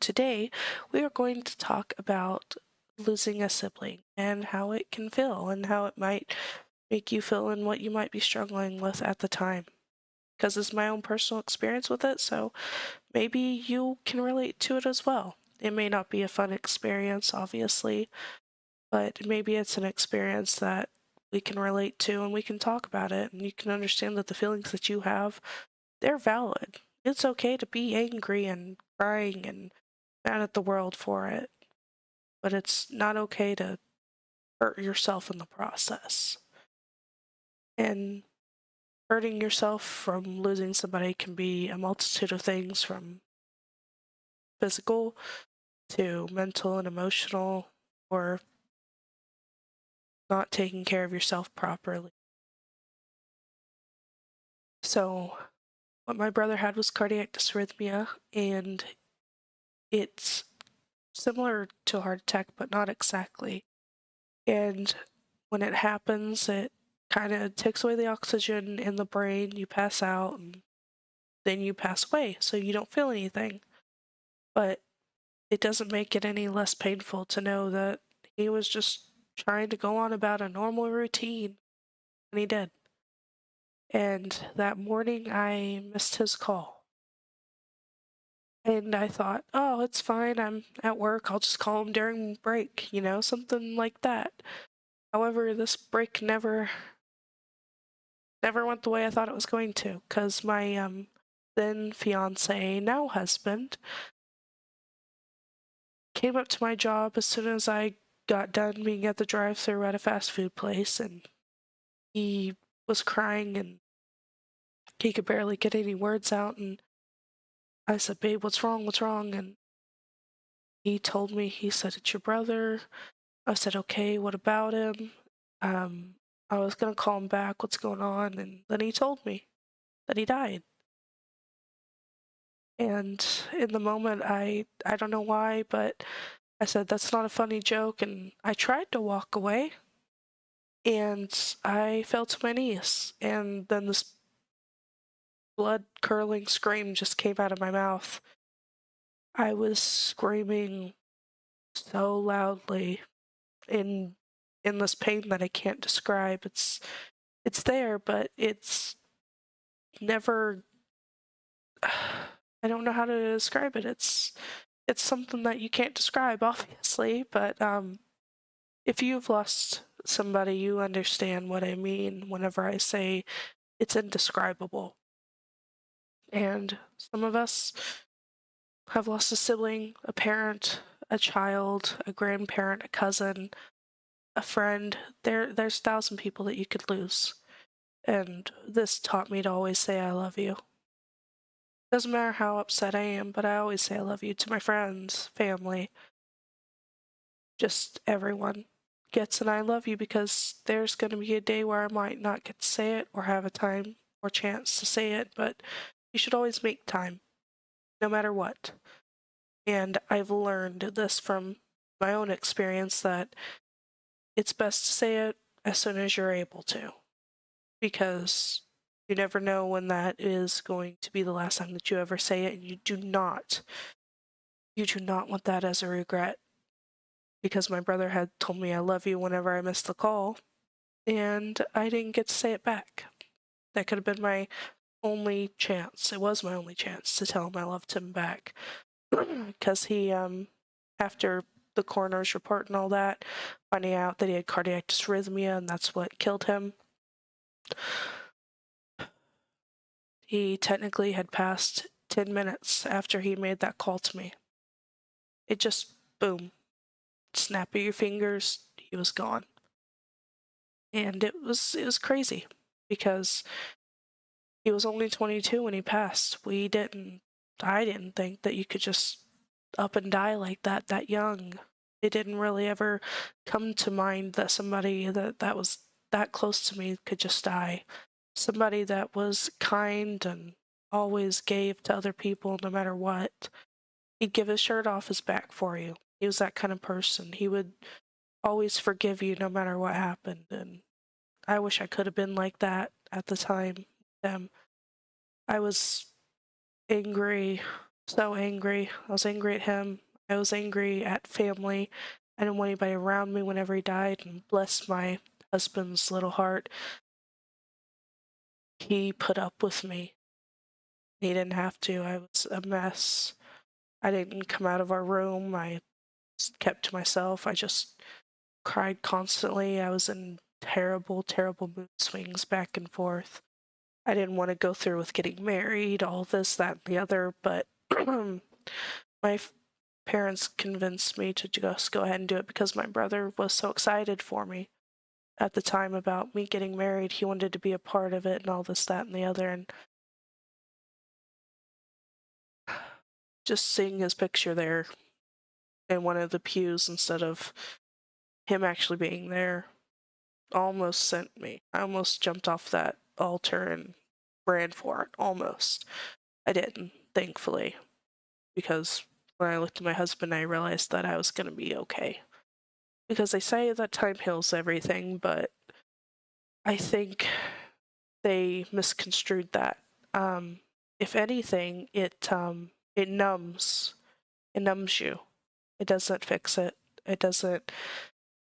today we are going to talk about losing a sibling and how it can feel and how it might make you feel and what you might be struggling with at the time. Because it's my own personal experience with it, so maybe you can relate to it as well. It may not be a fun experience, obviously, but maybe it's an experience that we can relate to and we can talk about it and you can understand that the feelings that you have, they're valid. It's okay to be angry and crying and mad at the world for it, but it's not okay to hurt yourself in the process. And hurting yourself from losing somebody can be a multitude of things, from physical to mental and emotional, or not taking care of yourself properly. So, what my brother had was cardiac dysrhythmia, and it's similar to a heart attack, but not exactly. And when it happens, it kind of takes away the oxygen in the brain, you pass out, and then you pass away, so you don't feel anything. But it doesn't make it any less painful to know that he was just trying to go on about a normal routine, and he did. And that morning, I missed his call. And I thought, oh, it's fine. I'm at work. I'll just call him during break, something like that. However, this break never went the way I thought it was going to, because my then fiance, now husband, came up to my job as soon as I got done being at the drive-thru at a fast food place, and he was crying and he could barely get any words out. And I said, "Babe, what's wrong? What's wrong?" And he told me, he said, "It's your brother." I said, "Okay, what about him?" Um, I was gonna call him back, what's going on? And then he told me that he died. And in the moment, I don't know why, but I said, "That's not a funny joke." And I tried to walk away, and I fell to my knees. And then this blood curdling scream just came out of my mouth. I was screaming so loudly in this pain that I can't describe. It's there, but it's never I don't know how to describe it. It's something that you can't describe, obviously, but if you've lost somebody, you understand what I mean whenever I say it's indescribable. And some of us have lost a sibling, a parent, a child, a grandparent, a cousin, a friend. There's 1,000 people that you could lose. And this taught me to always say I love you. Doesn't matter how upset I am, but I always say I love you to my friends, family, just everyone gets an I love you, because there's going to be a day where I might not get to say it or have a time or chance to say it, but you should always make time, no matter what. And I've learned this from my own experience, that it's best to say it as soon as you're able to, because you never know when that is going to be the last time that you ever say it, and you do not want that as a regret, because my brother had told me I love you whenever I missed the call, and I didn't get to say it back. That could have been my only chance. It was my only chance to tell him I loved him back. Because he, after the coroner's report and all that, finding out that he had cardiac dysrhythmia and that's what killed him, he technically had passed 10 minutes after he made that call to me. It just, boom, snap of your fingers, he was gone. And it was crazy, because he was only 22 when he passed. I didn't think that you could just up and die like that young. It didn't really ever come to mind that somebody that was that close to me could just die. Somebody that was kind and always gave to other people no matter what. He'd give his shirt off his back for you. He was that kind of person. He would always forgive you no matter what happened, and I wish I could have been like that at the time. I was angry, so angry. I was angry at him. I was angry at family. I didn't want anybody around me whenever he died, and bless my husband's little heart, he put up with me. He didn't have to. I was a mess. I didn't come out of our room. I kept to myself. I just cried constantly. I was in terrible, terrible mood swings back and forth. I didn't want to go through with getting married, all this, that, and the other, but my parents convinced me to just go ahead and do it because my brother was so excited for me at the time about me getting married. He wanted to be a part of it and all this, that, and the other, and just seeing his picture there in one of the pews instead of him actually being there almost sent me. I almost jumped off that altar and ran for it. Almost. I didn't, thankfully, because when I looked at my husband, I realized that I was going to be okay. Because they say that time heals everything, but I think they misconstrued that. If anything, it numbs. It numbs you. It doesn't fix it. It doesn't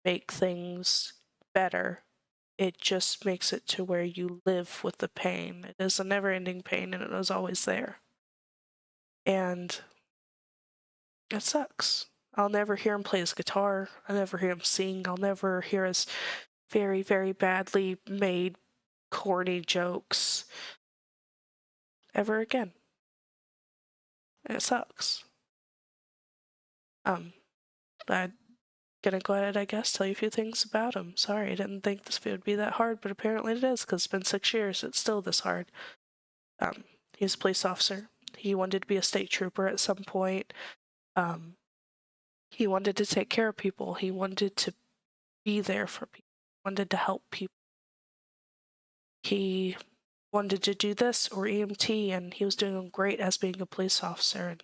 make things better. It just makes it to where you live with the pain. It is a never-ending pain, and it is always there. And it sucks. I'll never hear him play his guitar. I'll never hear him sing. I'll never hear his very, very badly made, corny jokes ever again. And it sucks. I'm gonna go ahead, I guess, tell you a few things about him. Sorry, I didn't think this would be that hard, but apparently it is, because it's been 6 years. It's still this hard. He's a police officer. He wanted to be a state trooper at some point. He wanted to take care of people. He wanted to be there for people. He wanted to help people. He wanted to do this or EMT, and he was doing great as being a police officer. And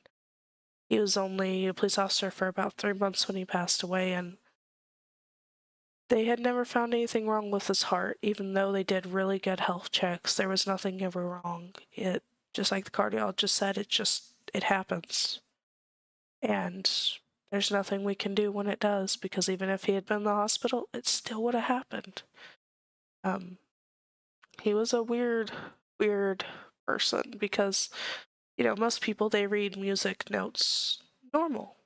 he was only a police officer for about 3 months when he passed away, and they had never found anything wrong with his heart, even though they did really good health checks. There was nothing ever wrong. It, just like the cardiologist said, it happens. And there's nothing we can do when it does, because even if he had been in the hospital, it still would have happened. He was a weird person, because, most people, they read music notes normal,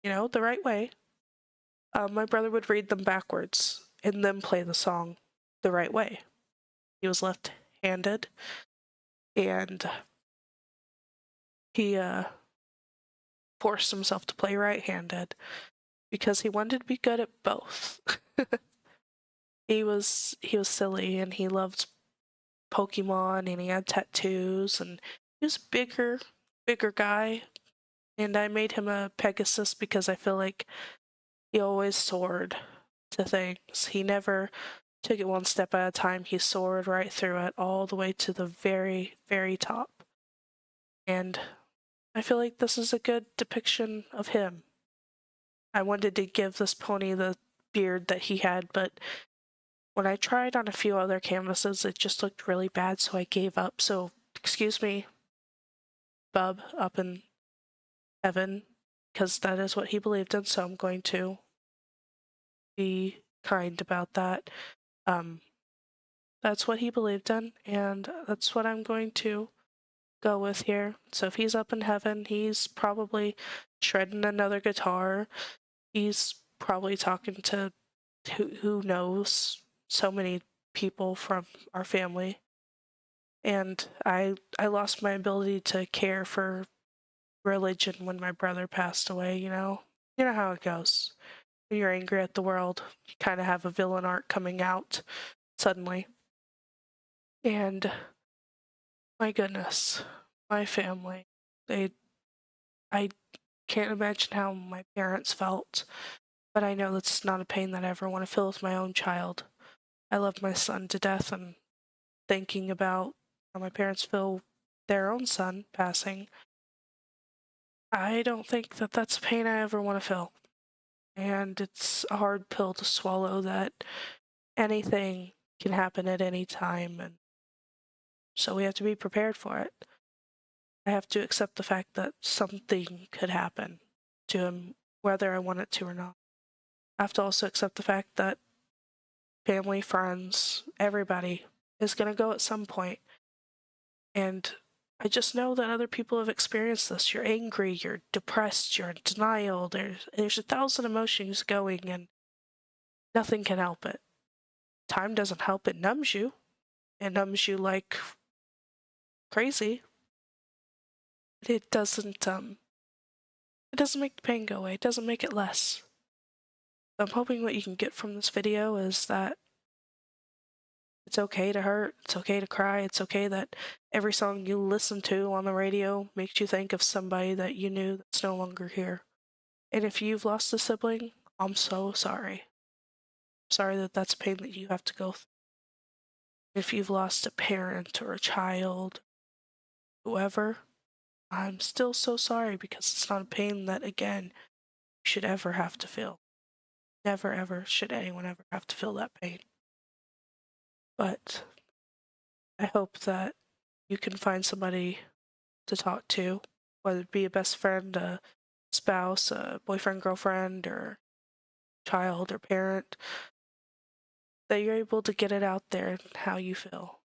the right way. My brother would read them backwards and then play the song the right way. He was left-handed, and he forced himself to play right-handed because he wanted to be good at both. He was silly, and he loved Pokemon, and he had tattoos, and he was a bigger guy, and I made him a Pegasus because I feel like he always soared to things. He never took it one step at a time. He soared right through it, all the way to the very, very top. And I feel like this is a good depiction of him. I wanted to give this pony the beard that he had, but when I tried on a few other canvases, it just looked really bad, so I gave up. So, excuse me, Bub, up in heaven, because that is what he believed in, so I'm going to be kind about that. That's what he believed in, and that's what I'm going to go with here. So if he's up in heaven, he's probably shredding another guitar. He's probably talking to who knows, so many people from our family. And I lost my ability to care for religion when my brother passed away, You know how it goes. When you're angry at the world, you kind of have a villain arc coming out suddenly. And my goodness, my family, I can't imagine how my parents felt, but I know that's not a pain that I ever want to feel with my own child. I love my son to death, and thinking about how my parents feel their own son passing, I don't think that that's a pain I ever want to feel. And it's a hard pill to swallow that anything can happen at any time, and so we have to be prepared for it. I have to accept the fact that something could happen to him, whether I want it to or not. I have to also accept the fact that family, friends, everybody is going to go at some point. And I just know that other people have experienced this. You're angry, you're depressed, you're in denial. There's 1,000 emotions going, and nothing can help it. Time doesn't help. It numbs you. It numbs you like crazy. It doesn't make the pain go away. It doesn't make it less. So I'm hoping what you can get from this video is that it's okay to hurt, it's okay to cry, it's okay that every song you listen to on the radio makes you think of somebody that you knew that's no longer here. And if you've lost a sibling, I'm so sorry. Sorry that that's pain that you have to go through. If you've lost a parent or a child, whoever, I'm still so sorry because it's not a pain that, again, you should ever have to feel. Never ever should anyone ever have to feel that pain. But I hope that you can find somebody to talk to, whether it be a best friend, a spouse, a boyfriend, girlfriend, or child or parent, that you're able to get it out there and how you feel.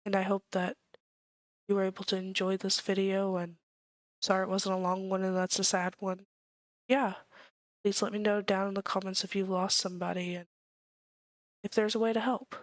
And I hope that you were able to enjoy this video, and sorry it wasn't a long one and that's a sad one. Yeah, please let me know down in the comments if you've lost somebody and if there's a way to help.